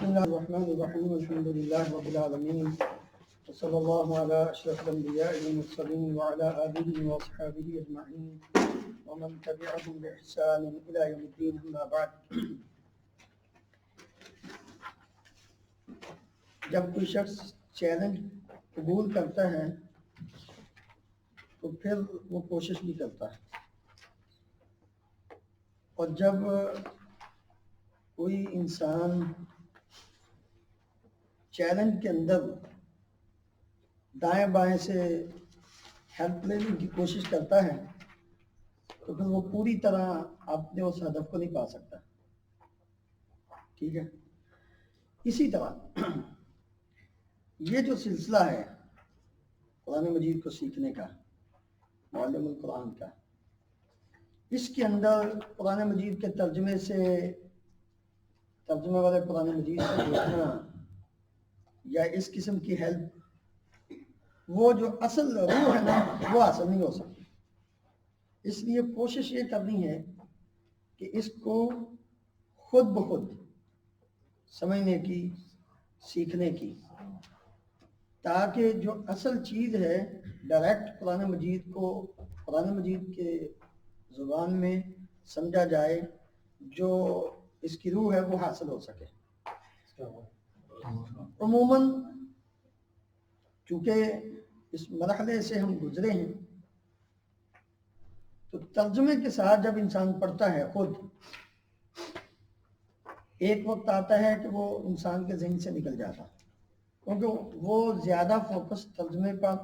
بسم الله الرحمن الرحيم الحمد لله رب العالمين وصلى الله على أشرف الأنبياء والمرسلين وعلى آله وأصحابه أجمعين ومن تبعهم بإحسان إلى يوم الدين أما بعد. جب کوئی شخص چیلنج قبول کرتا ہے تو پھر وہ کوشش بھی کرتا ہے، اور جب کوئی انسان چیلنج کے اندر دائیں بائیں سے ہیلپ لینے کی کوشش کرتا ہے تو پھر وہ پوری طرح اپنے اس ہدف کو نہیں پا سکتا. ٹھیک ہے، اسی طرح یہ جو سلسلہ ہے قرآن مجید کو سیکھنے کا، معلم القرآن کا، اس کے اندر قرآن مجید کے ترجمے والے قرآن مجید سے دیکھنا یا اس قسم کی ہیلپ، وہ جو اصل روح ہے نا وہ حاصل نہیں ہو سکتی. اس لیے کوشش یہ کرنی ہے کہ اس کو خود بخود سمجھنے کی، سیکھنے کی، تاکہ جو اصل چیز ہے ڈائریکٹ قرآن مجید کو قرآن مجید کے زبان میں سمجھا جائے، جو اس کی روح ہے وہ حاصل ہو سکے. عموماً چونکہ اس مرحلے سے ہم گزرے ہیں تو ترجمے کے ساتھ جب انسان پڑھتا ہے خود، ایک وقت آتا ہے کہ وہ انسان کے ذہن سے نکل جاتا، کیونکہ وہ زیادہ فوکس ترجمے پر،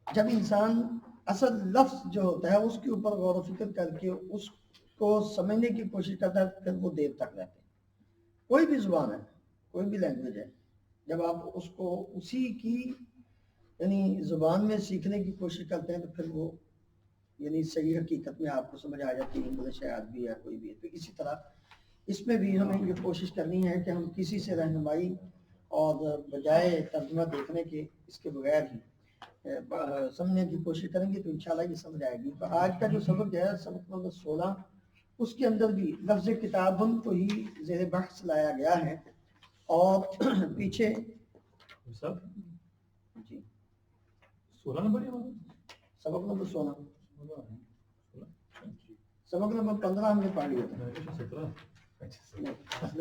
جب انسان اصل لفظ جو ہوتا ہے اس کے اوپر غور و فکر کر کے اس کو سمجھنے کی کوشش کرتا ہے، پھر وہ دیر تک رہتے ہیں. کوئی بھی زبان ہے، کوئی بھی لینگویج ہے، جب آپ اس کو اسی کی یعنی زبان میں سیکھنے کی کوشش کرتے ہیں تو پھر وہ یعنی صحیح حقیقت میں آپ کو سمجھ آ جاتی ہے. انگلش ہے، عربی ہے، کوئی بھی ہے. تو اسی طرح اس میں بھی ہمیں یہ کوشش کرنی ہے کہ ہم کسی سے رہنمائی اور بجائے ترجمہ دیکھنے کے اس کے بغیر ہی سمجھنے کی کوشش کریں گے تو انشاءاللہ یہ سمجھ آئے گی. تو آج کا جو سبق ہے، سبق نمبر 16، اس کے اندر بھی لفظ کتابن کو ہی زیر بحث لایا گیا ہے. اور پیچھے جی 16 نمبر سبق نمبر 16، سبق نمبر 15 ہم نے پڑھ لیا تھا.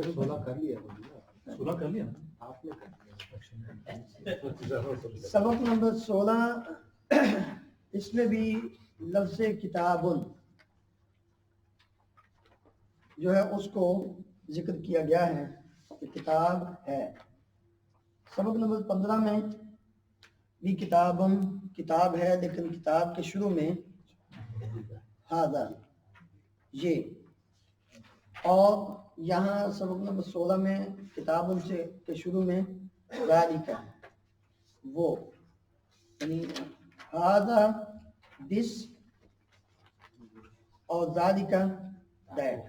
16 کر لیا، 16 کر لیا آپ نے. سبق نمبر 16 اس میں بھی لفظ کتابن جو ہے اس کو ذکر کیا گیا ہے کہ کتاب ہے. سبق نمبر 15 میں بھی کتابن کتاب ہے، لیکن کتاب کے شروع میں ہاذا یہ، اور یہاں سبق نمبر 16 میں کتابن سے کے شروع میں ذالک وہ، یعنی ہاذا دس اور ذالک دیٹ.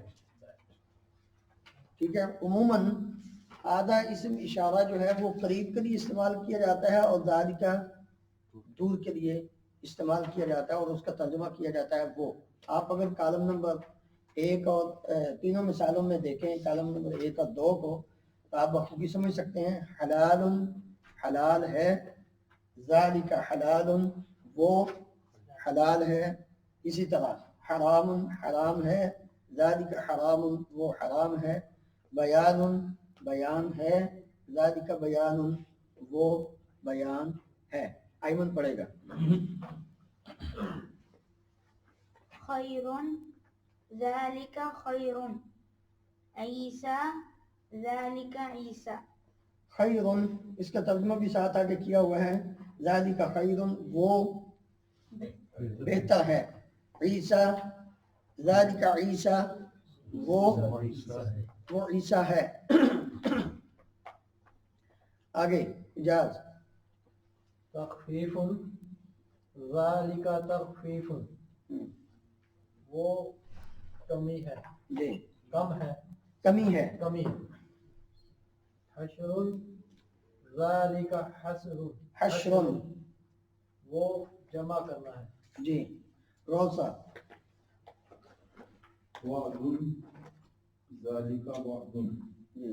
ٹھیک ہے، عموماً آدھا اسم اشارہ جو ہے وہ قریب کے لیے استعمال کیا جاتا ہے اور ذالک دور کے لیے استعمال کیا جاتا ہے، اور اس کا ترجمہ کیا جاتا ہے وہ. آپ اگر کالم نمبر 1 اور تینوں مثالوں میں دیکھیں، کالم نمبر 1 اور 2 کو، تو آپ بخوبی سمجھ سکتے ہیں. حلال حلال ہے، ذالک حلال وہ حلال ہے. اسی طرح حرام حرام ہے، ذالک حرام وہ حرام ہے. بیان بیان ہے، ذالک بیان وہ بیان ہے. ایمن پڑھے گا. خیر ذالک خیر، عیسی ذالک عیسی. خیر، اس کا ترجمہ بھی ساتھ آگے کیا ہوا ہے. ذالک خیر وہ بہتر ہے. عیسی ذالک عیسی وہ عیسی ہے. آگے اجاز. تخفیف ذالک تخفیف وہ کمی ہے، جی کم ہے، کمی ہے. کمی ہے. حشر ذالک حسر، حشر وہ جمع کرنا ہے. جی روسا. وعد ذالک وعد جی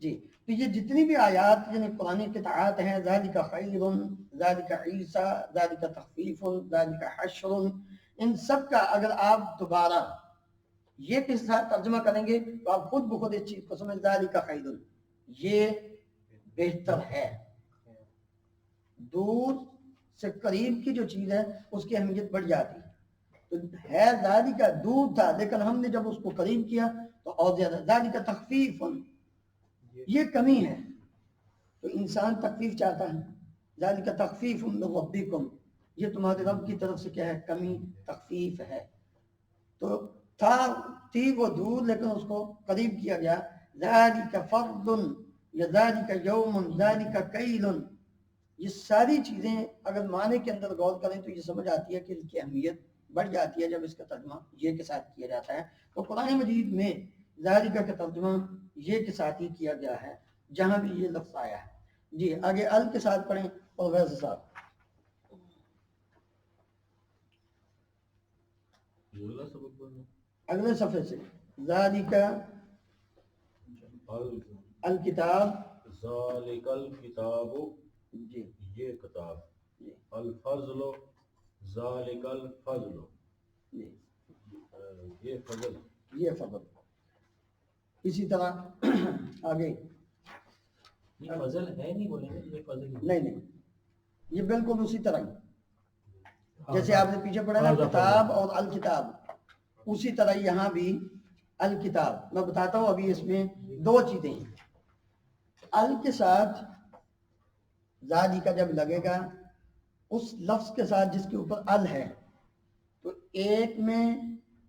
جی تو یہ جتنی بھی آیات یعنی قرآن قطعات ہیں ذالک خیر ذالک عیسیٰ ذالک تخفیف ذالک حشر ان سب کا اگر آپ دوبارہ یہ کس طرح ترجمہ کریں گے تو آپ خود بخود اس چیز کو سمجھ ذالک خیر یہ بہتر ہے دور سے قریب کی جو چیز ہے اس کی اہمیت بڑھ جاتی ہے تو ہے ذالک دور تھا لیکن ہم نے جب اس کو قریب کیا تو اور زیادہ ذالک تخفیف یہ کمی ہے تو انسان تخفیف چاہتا ہے ذالک تخفیف من ربکم یہ تمہارے رب کی طرف سے کیا ہے کمی تخفیف ہے تو تھی وہ دور لیکن اس کو قریب کیا گیا ذالک فضل یا ذالک یوم ذالک کیل یہ ساری چیزیں اگر معنی کے اندر غور کریں تو یہ سمجھ آتی ہے کہ ان کی اہمیت بڑھ جاتی ہے جب اس کا ترجمہ یہ کے ساتھ کیا جاتا ہے تو قرآن مجید میں ذالک کا ترجمہ یہ کے ساتھ ہی کیا گیا ہے جہاں بھی یہ لفظ آیا ہے جی آگے ال کے ساتھ پڑھیں اور ویسے صاحب اگلے صفحے سے ذالک الکتاب ذالک الکتاب جی یہ کتاب جی الفضل ذالک الفضل جی یہ فضل یہ فضل اسی طرح آگے یہ فضل ہے نہیں بولیں گے یہ فضل ہی ہے۔ نہیں یہ بالکل اسی طرح ہی جیسے آپ نے پیچھے پڑھا نا کتاب اور الکتاب اسی طرح یہاں بھی الکتاب میں بتاتا ہوں ابھی اس میں دو چیزیں ہیں ال کے ساتھ ذالی کا جب لگے گا اس لفظ کے ساتھ جس کے اوپر ال ہے تو ایک میں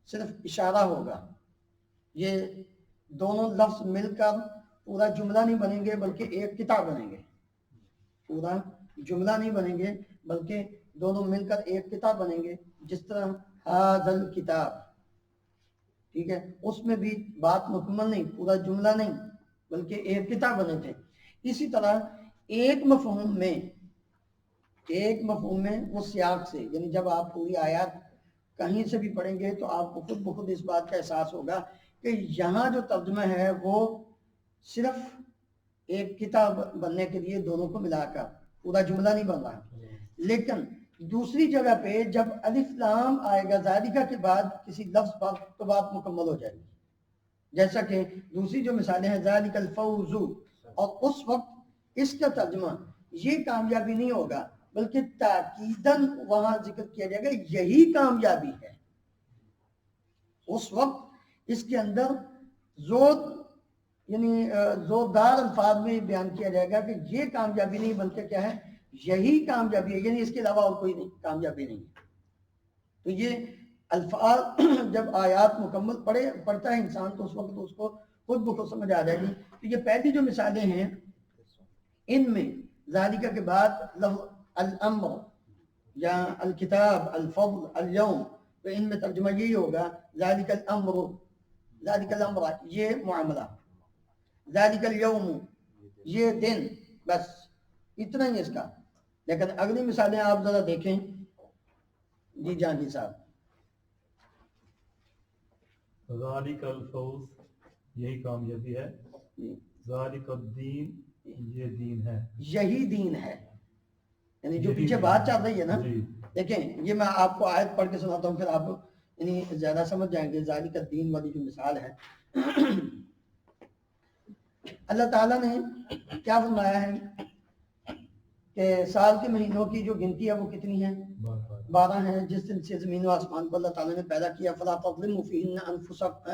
صرف اشارہ ہوگا یہ دونوں لفظ مل کر پورا جملہ نہیں بنیں گے بلکہ ایک کتاب بنیں گے پورا جملہ نہیں بنیں گے بلکہ دونوں مل کر ایک کتاب بنیں گے جس طرح ھذا الکتاب ٹھیک ہے اس میں بھی بات مکمل نہیں پورا جملہ نہیں بلکہ ایک کتاب بنے تھے اسی طرح ایک مفہوم میں وہ سیاق سے یعنی جب آپ پوری آیات کہیں سے بھی پڑھیں گے تو آپ کو خود بخود اس بات کا احساس ہوگا کہ یہاں جو ترجمہ ہے وہ صرف ایک کتاب بننے کے لیے دونوں کو ملا کر پورا جملہ نہیں بن رہا لیکن دوسری جگہ پہ جب الف لام آئے گا ذالکہ کے بعد کسی لفظ پر تو بات مکمل ہو جائے گی جیسا کہ دوسری جو مثالیں ہیں ذالک الفوز اور اس وقت اس کا ترجمہ یہ کامیابی نہیں ہوگا بلکہ تاکیداً وہاں ذکر کیا جائے گا یہی کامیابی ہے اس وقت اس کے اندر زوردار الفاظ میں بیان کیا جائے گا کہ یہ کامیابی نہیں بلکہ کیا ہے یہی کامیابی ہے یعنی اس کے علاوہ اور کوئی نہیں کامیابی نہیں ہے تو یہ الفاظ جب آیات مکمل پڑھتا ہے انسان تو اس وقت اس کو خود بخود سمجھ آ جائے گی تو یہ پہلی جو مثالیں ہیں ان میں ذالکہ کے بعد لفظ الامر یا الکتاب الفضل اليوم تو ان میں ترجمہ یہی ہوگا ذالک الامر یہ معاملہ ذالک اليوم یہ دن بس اتنا ہی اس کا لیکن اگلی مثالیں آپ ذرا دیکھیں جی جان جی صاحب ذالک الفوز یہی کامیابی ہے ذالک الدین یہ دین ہے یہی دین ہے یعنی جو پیچھے بات چل رہی ہے نا دیکھیں یہ میں آپ کو آیت پڑھ کے سناتا ہوں پھر آپ یعنی زیادہ سمجھ جائیں گے ذالک الدین والی جو مثال ہے اللہ تعالیٰ نے کیا فرمایا ہے کہ سال کے مہینوں کی جو گنتی ہے وہ کتنی ہے 12 ہیں جس دن سے زمین و آسمان کو اللہ تعالیٰ نے پیدا کیا فلا تظلموا فیہن انفسکم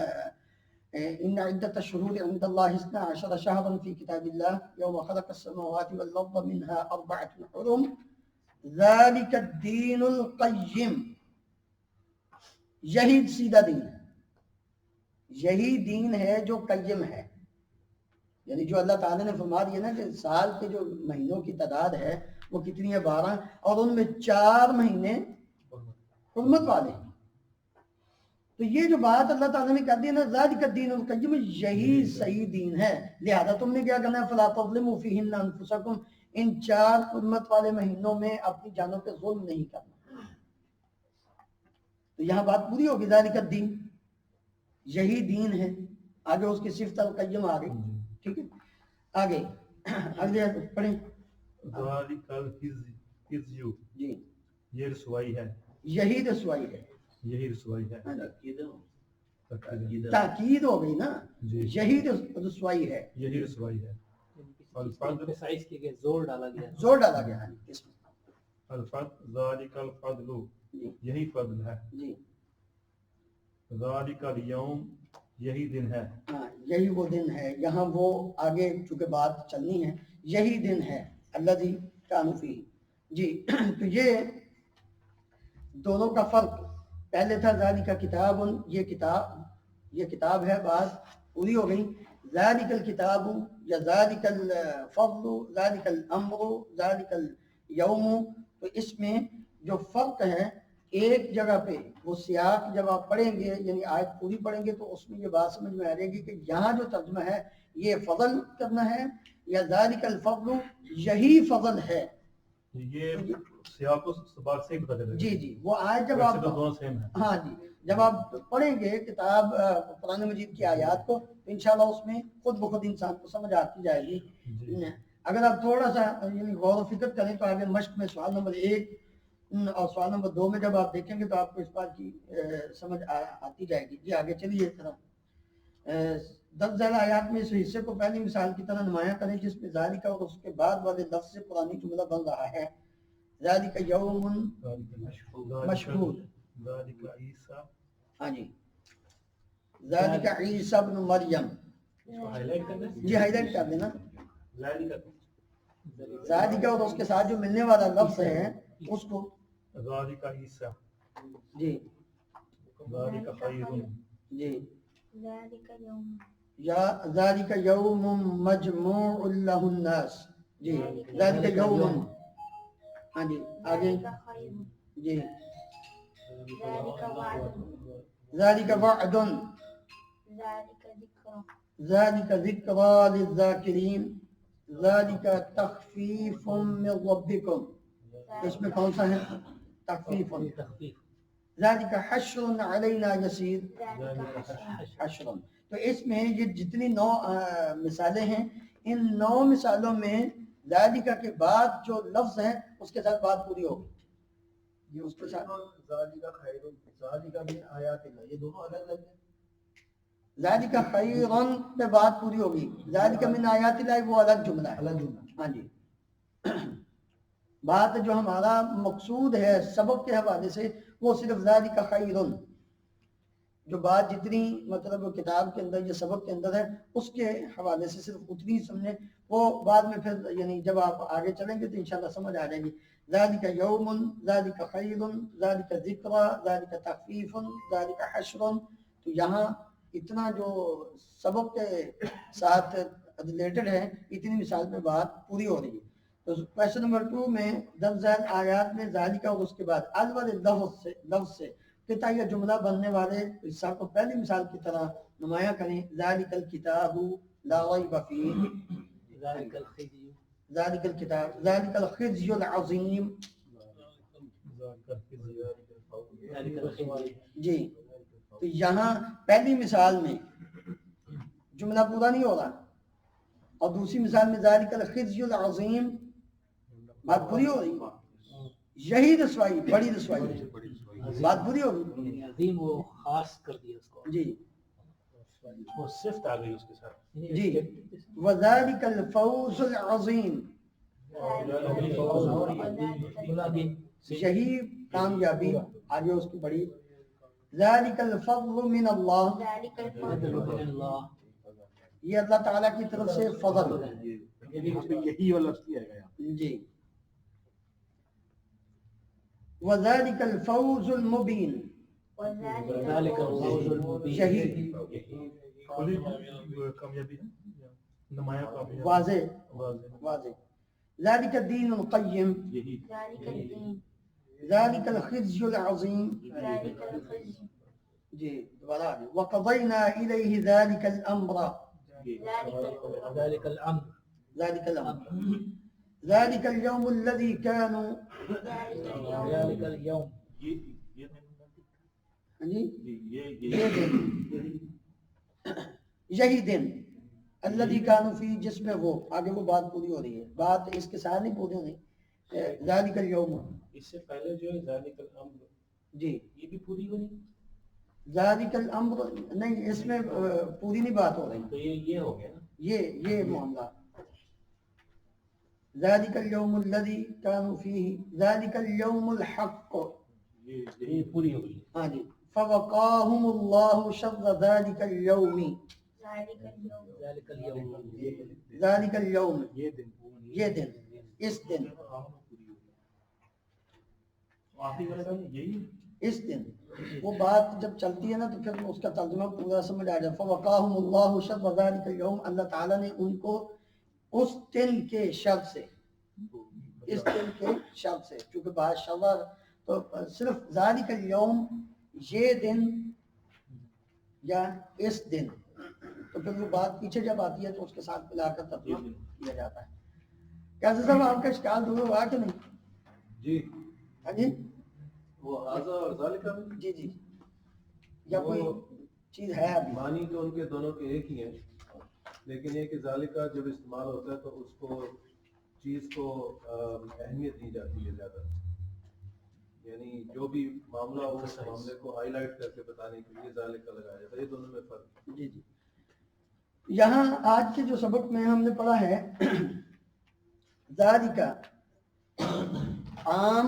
ان عدت الشہور عند اللہ 12 شہرا فی کتاب اللہ یوم خلق السماوات والارض منها 4 حرم ذالک الدین القیم یہی سیدھا دین ہے یہی دین ہے جو قیم ہے یعنی جو اللہ تعالیٰ نے فرما دیا نا کہ سال کے جو مہینوں کی تعداد ہے وہ کتنی ہے 12 اور ان میں 4 مہینے حرمت والے ہیں تو یہ جو بات اللہ تعالیٰ نے کر دی نا ذالک الدین القیم یہی صحیح دین ہے لہذا تم نے کیا کرنا ہے فلا تظلموا فیہن انفسکم ان 4 حرمت والے مہینوں میں اپنی جانوں پہ ظلم نہیں کرنا تو یہاں بات پوری ہوگی ذالک الدین یہی دین ہے آگے اس کی صفت القیم آ گئی. ٹھیک ہے آگے اگلے پڑھیں. ذالک الخزی جی یہ رسوائی ہے، یہی رسوائی ہے. یہی رسوائی ہے. تاکید ہو گئی نا. جی یہی رسوائی ہے. یہی رسوائی ہے. الفضل سائز کے گئے، زور ڈالا گیا. زور ڈالا گیا ہے اس میں. الفضل ذالک الفضل جی یہی فضل ہے. جی ذالک الیوم یہی دن ہے. ہاں یہی وہ دن ہے. یہاں وہ آگے چونکہ بات چلنی ہے. یہی دن ہے الذی کانوا فیہ. جی تو یہ دونوں کا فرق پہلے تھا ذالک کتاب، یہ کتاب ہے، بات پوری ہو گئی. ذالک الکتاب یا ذالک الفضل، ذالک الامر، ذالک الیوم. تو اس میں جو فرق ہے ایک جگہ پہ وہ سیاق جب آپ پڑھیں گے یعنی آیت پوری پڑھیں گے تو اس میں یہ بات سمجھ میں آ جائے گی کہ یہاں جو ترجمہ ہے یہ فضل کرنا ہے یا ذالک الفضل یہی فضل ہے. یہ سیاق و سباق سے ہی پتہ چلے گا. جی جی وہ آیت جب ویسے آپ تو دونوں سیم ہیں. ہاں جی جب آپ پڑھیں گے کتاب قرآن مجید کی آیات کو تو انشاءاللہ اس میں خود بخود انسان کو سمجھ آتی جائے گی. جی. اگر آپ تھوڑا سا یعنی غور و فکر کریں تو آگے مشق میں سوال نمبر 1 اور سوال نمبر 2 میں جب آپ دیکھیں گے تو آپ کو اس بات کی سمجھ آتی جائے گی. جی آگے چلیے اس طرح 10 ذیل آیات میں اس حصے کو پہلی مثال کی طرح نمایاں کریں جس میں ذالک اور اس کے بعد والے لفظ سے پرانی جملہ بن رہا ہے. ذالک یوم مشہود. ذالک عیسیٰ. ہاں جی ذالک عیسی ابن مریم. ہائی لائٹ کرنا ہے. جی ہائی لائٹ کر دینا. ذالک ذالک اور اس کے ساتھ جو ملنے والا لفظ ہے اس کو ذالک عیسیٰ. جی ذالک خیر. جی ذالک یوم یا ذالک یوم مجموع لہ الناس. جی ذالک یوم. ہاں جی آگے. ذالک خیر جی ذالک وعد ذالک وعد. ذالک ذکر ذالک ذکری للذاکرین. ذالک تخفیف من ربکم. اس میں کون سا ہے تخفیف؟ تخفیف. ذالک حشر علینا یسیر. ذالک حشر حشر. تو اس میں یہ جتنی 9 مثالیں ہیں ان 9 مثالوں میں ذالکہ کے بعد جو لفظ ہے اس کے ساتھ بات پوری ہوگی. یہ اس کے ساتھ ذالک خیر ذالک من آیات اللہ، یہ دونوں الگ الگ ہیں. ذالکہ خیرن پہ بات پوری ہوگی. ذالکہ من آیات اللہ وہ الگ جملہ ہے. الگ جملہ. ہاں جی بات جو ہمارا مقصود ہے سبق کے حوالے سے وہ صرف ذالکہ خیرن. جو بات جتنی مطلب کتاب کے اندر یا سبق کے اندر ہے اس کے حوالے سے صرف اتنی سمجھیں. وہ بعد میں پھر یعنی جب آپ آگے چلیں گے تو انشاءاللہ سمجھ آ جائے گی. ذالک یوم، ذالک خیر، ذالک ذکر، ذالک تخفیف، ذالک حشر. تو یہاں اتنا جو سبق کے ساتھ ریلیٹڈ ہے اتنی مثال میں بات پوری ہو رہی ہے. تو کویشچن نمبر 2 میں 10 ذیل آیات میں ذالک اور اس کے بعد ال والے لفظ سے کتا یا جملہ بننے والے حصہ کو پہلی مثال کی طرح نمایاں کریں. ذالک الکتاب لا ریب فیہ. ذالک الخزی. ذالک الکتاب ذالک الخزی العظیم. ذالک الخزی. جی تو یہاں پہلی مثال میں جملہ پورا نہیں ہو رہا اور دوسری مثال میں ذالک الخزی العظیم بات پوری ہو رہی. یہی رسوائی بڑی رسوائی ہے. بات پوری ہوگی. یعنی عظیم وہ خاص کر دیا اس کو. جی وہ صفت آ گئی اس کے ساتھ. جی وذالک الفوز العظیم. یہی کامیابی آگے اس کی بڑی. ذالک الفضل من اللہ. ذالک الفضل من اللہ. یہ اللہ تعالیٰ کی طرف سے فضل. یہی والا لفظ کیا گیا. جی وذالک الفوز المبین. ذالک الفوز المبین. یہی کھلی کامیابی ہے یا نمایاں کامیابی. واضح واضح. ذالک الدین القیم. یہی ذالک الدین. ذالک الخزی العظیم. ذالک الخزي. جی دوبارہ آگے. وقضینا الیہ ذالک الامر. ذالک الامر. ذالک الامر. ذالک اليوم الذی کانوا. ذالک اليوم. یہ ہاں جی یہ یہ دن یہی دن الذی کانوا فیہ، جس میں وہ آگے وہ بات پوری ہو رہی ہے، بات اس کے ساتھ نہیں پوری ہو رہی، ذالک الیوم، اس سے پہلے جو ہے ذالک الامر، جی یہ بھی پوری ہو رہی ذالک الامر نہیں، اس میں پوری نہیں بات ہو رہی، تو یہ ہو گیا نا. یہ معاملہ ذالک الیوم الذی کانوا فیہ ذالک الیوم الحق، یہ پوری ہو گئی. ہاں جی، فوقاہم اللہ شر ذالک اليوم، ذالک اليوم ذالک اليوم، ذالک اليوم، یہ دن یہ دن، اس دن، آخری والا کام یہی ہے. اس دن وہ بات جب چلتی ہے نا تو پھر اس کا ترجمہ پورا سمجھ آ جائے. فوقاہم اللہ شر ذالک اليوم، اللہ تعالیٰ نے ان کو اس دن کے شر سے، اس دن کے شر سے، چونکہ بات شر تو صرف ذالک اليوم یہ دن یا اس دن، تو پھر وہ بات پیچھے جب آتی ہے تو اس کے ساتھ ملا کر ترجمہ کیا جاتا ہے. کیسے صاحب آپ کا اشکال دور ہوا کہ نہیں؟ جی ہاں جی وہ آزا اور ذالکہ میں جی جی، یا کوئی چیز ہے ابھی؟ معنی تو ان کے دونوں کے ایک ہی ہیں، لیکن یہ کہ ذالکہ جب استعمال ہوتا ہے تو اس کو چیز کو اہمیت دی جاتی ہے زیادہ، یعنی جو بھی معاملہ ہو اس معاملے کو ہائی لائٹ کر کے بتانے کے لیے ذالکہ لگایا جاتا ہے. یہ دونوں میں فرق ہے. جی جی، یہاں آج کے جو سبق میں ہم نے پڑھا ہے ذالکہ عام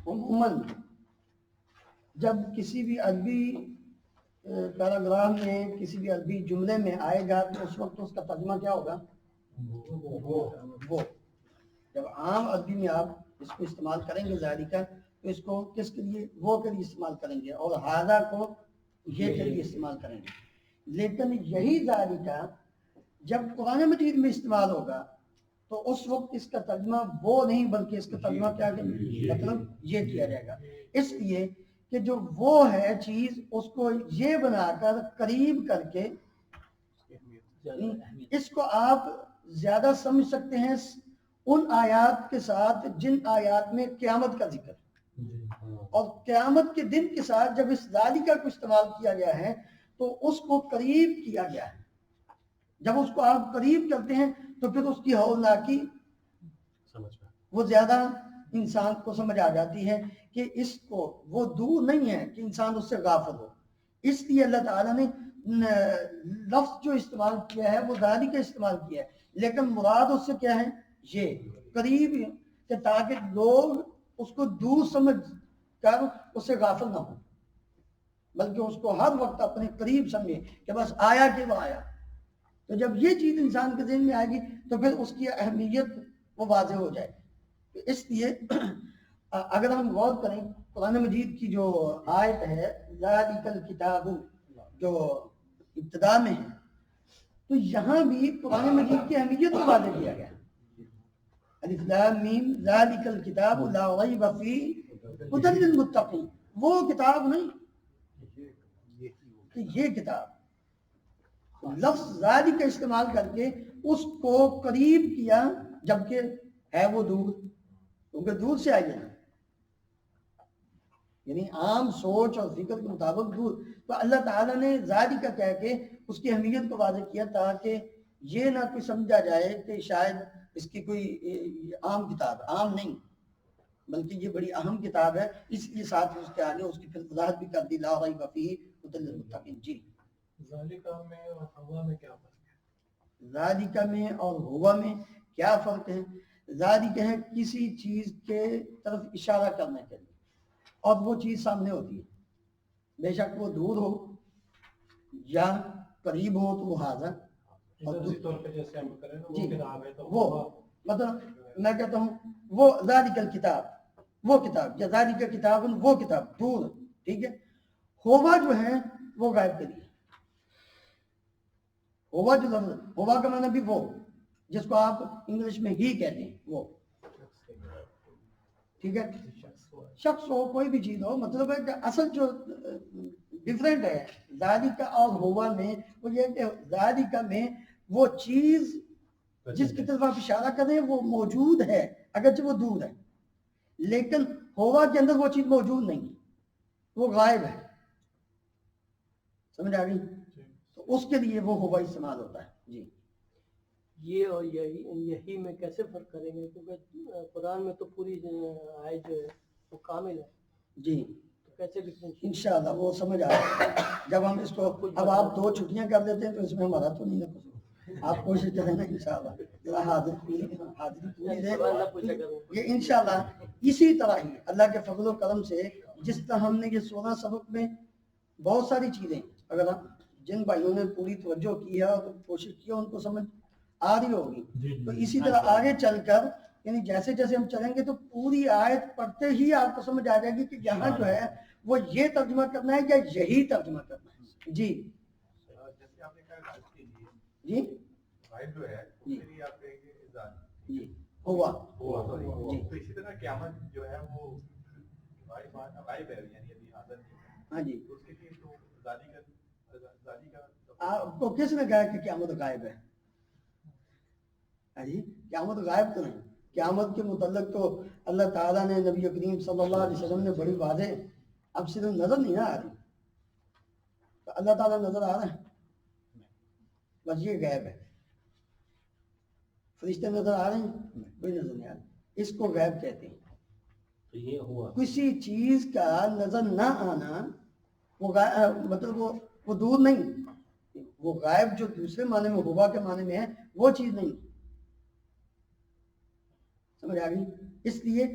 عموماً جب کسی بھی عربی پیراگراف میں، کسی بھی عربی جملے میں آئے گا تو اس وقت اس کا ترجمہ کیا ہوگا؟ وہ. جب عام عربی میں آپ اس کو استعمال کریں گے ذالکہ، تو اس کو کس کے لیے؟ وہ کے لیے استعمال کریں گے، اور ھذا کو یہ کے لیے استعمال کریں گے. لیکن یہی ذالکہ جب قرآن مجید میں استعمال ہوگا تو اس وقت اس کا ترجمہ وہ نہیں بلکہ اس کا ترجمہ کیا مطلب یہ کیا جائے گا، اس لیے کہ جو وہ ہے چیز اس کو یہ بنا کر قریب کر کے اس کو آپ زیادہ سمجھ سکتے ہیں ان آیات کے ساتھ جن آیات میں قیامت کا ذکر، اور قیامت کے دن کے ساتھ جب اس ذالکہ کو استعمال کیا گیا ہے تو اس کو قریب کیا گیا ہے. جب اس کو آپ قریب کرتے ہیں تو پھر اس کی ہولناکی وہ زیادہ انسان کو سمجھ آ جاتی ہے کہ اس کو وہ دور نہیں ہے کہ انسان اس سے غافل ہو. اس لیے اللہ تعالیٰ نے لفظ جو استعمال کیا ہے وہ ذالکہ استعمال کیا ہے، لیکن مراد اس سے کیا ہے؟ یہ قریب، کہ تاکہ لوگ اس کو دور سمجھ کر اس سے غافل نہ ہوں، بلکہ اس کو ہر وقت اپنے قریب سمجھے کہ بس آیا کہ وہ آیا. تو جب یہ چیز انسان کے ذہن میں آئے گی تو پھر اس کی اہمیت وہ واضح ہو جائے. اس لیے اگر ہم غور کریں قرآن مجید کی جو آیت ہے ذالک الکتاب جو ابتدا میں ہے، تو یہاں بھی قرآن مجید کی اہمیت کو واضح کیا گیا. الف لام میم ذالک الکتاب لا ریب فیہ ھدی للمتقین، وہ کتاب نہیں کہ یہ کتاب. لفظ ذالکہ استعمال کر کے اس کو قریب کیا، جبکہ ہے وہ دور، کیونکہ دور سے آئی ہے، یعنی عام سوچ اور فکر کے مطابق دور. تو اللہ تعالیٰ نے ذالکہ کہہ کے اس کی اہمیت کو واضح کیا تاکہ یہ نہ کوئی سمجھا جائے کہ شاید اس کی کوئی عام کتاب ہے. عام نہیں بلکہ یہ بڑی اہم کتاب ہے، اس لیے ساتھ اس کے آگے اس کی پھر وضاحت بھی کر دی لا ریب فیہ ھدی للمتقین. جی ذالکہ میں اور ہوا میں کیا فرق ہے؟ ذالکہ میں اور ہوا میں کیا فرق ہے؟ ذالکہ ہے کسی چیز کے طرف اشارہ کرنے کے لیے، اور وہ چیز سامنے ہوتی ہے، بے شک وہ دور ہو یا قریب ہو تو وہ حاضر. اسی طور پہ جیسے ہم کریں نا جی وہ کتاب ہے تو وہ مطلب میں کہتا ہوں وہ ذالک الکتاب وہ کتاب، یا ذالک کتاب وہ کتاب دور، ٹھیک ہے. ہوا جو ہے وہ غائب کے لیے، ہوا جو لفظ ہوا کا معنی بھی وہ جس کو آپ انگلش میں ہی کہتے ہیں وہ، ٹھیک ہے. شخص ہو کوئی بھی چیز ہو، مطلب ہے کہ اصل جو ڈفرینٹ ہے ذالکہ اور ہوا میں وہ یہ کہ ذالکہ میں وہ چیز جس کی طرف آپ اشارہ کریں وہ موجود ہے اگرچہ وہ دور ہے، لیکن ہوا کے اندر وہ چیز موجود نہیں ہے، وہ غائب ہے. سمجھ آ گئی؟ تو تو اس کے لیے وہ ہوا استعمال ہوتا ہے. جی یہ اور یہی میں کیسے فرق کریں گے؟ کیونکہ قرآن میں تو پوری آیت جو ہے وہ کامل ہے، جی تو کیسے ڈفرینشیٹ؟ انشاءاللہ وہ سمجھ آ رہا ہے جب ہم اس کو. اب آپ 2 چھٹیاں کر دیتے ہیں تو اس میں ہمارا تو نہیں ہے. آپ کوشش کریں نا انشاءاللہ ذرا حاضری پوری دے. یہ انشاءاللہ اسی طرح ہی اللہ کے فضل و کرم سے جس طرح ہم نے یہ 16 سبق میں بہت ساری چیزیں اگر جن بھائیوں نے پوری توجہ کی ہے اور کوشش کی ہے ان کو سمجھ آ رہی ہوگی. تو اسی طرح آگے چل کر یعنی جیسے جیسے ہم چلیں گے تو پوری آیت پڑھتے ہی آپ کو سمجھ آ جائے گی کہ یہاں جو ہے وہ یہ ترجمہ کرنا ہے یا یہی ترجمہ کرنا ہے. جی جیسے آپ نے کہا غائب کے لیے جی غائب جو ہے اس کے لیے آپ کہیں گے ذات. جی ہوا. جی تو اسی طرح قیامت جو ہے وہ غائب ہے یعنی ابھی حاضر نہیں ہے. ہاں جی تو اس کے لیے تو ذاتی کا آپ کو کس نے کہا کہ قیامت غائب ہے؟ جی قیامت غائب تو نہیں. قیامت کے متعلق تو اللہ تعالیٰ نے نبی کریم صلی اللہ علیہ وسلم نے بڑی واضح اب صرف نظر نہیں آ رہی تو اللہ تعالیٰ نظر آ رہا ہے بس یہ غیب ہے. فرشتے نظر آ رہے ہیں کوئی نظر نہیں آ رہی. اس کو غیب کہتے ہیں. تو یہ ہوا کسی چیز کا نظر نہ آنا وہ مطلب وہ دور نہیں. وہ غائب جو دوسرے معنی میں ہوا کے معنی میں ہے وہ چیز نہیں. سمجھ آ گئی. اس لیے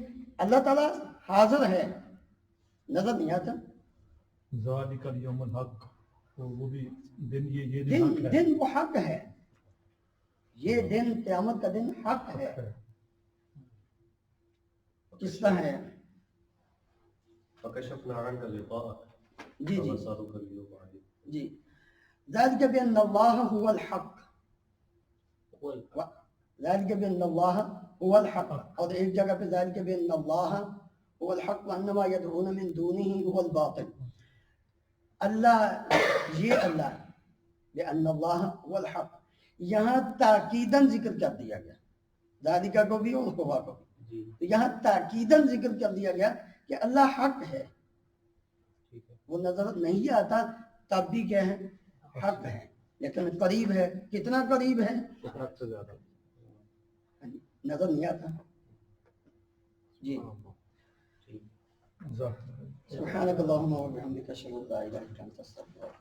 اللہ تعالیٰ حاضر ہے نظر نہیں آتا. ذالک الیوم الحق، تو وہ بھی دن یہ دن حق ہے. دن وہ حق ہے. یہ دن قیامت کا دن حق ہے. کس طرح ہے؟ فکشفنا عنک غطاءک جی جی فبصرک اليوم حدید. جی ذالک بأن اللہ هو الحق. ذالک بأن اللہ هو الحق. اور ایک جگہ پہ ذالک بأن اللہ هو الحق وانما يدعون من دونه هو الباطل. اللہ یہ اللہ بأن اللہ هو الحق یہاں تاکیداً ذکر کر دیا گیا. ذالکہ کو بھی اور ہوا کو بھی. تو یہاں تاکیداً ذکر کر دیا گیا کہ اللہ حق ہے. وہ نظر نہیں آتا تب بھی کیا ہے حق ہے. لیکن قریب ہے. کتنا قریب ہے؟ حد سے زیادہ. نظر نہیں آتا. جی سبحانک اللہم و بحمدک اشہد ان لا الہ الا انت استغفرک.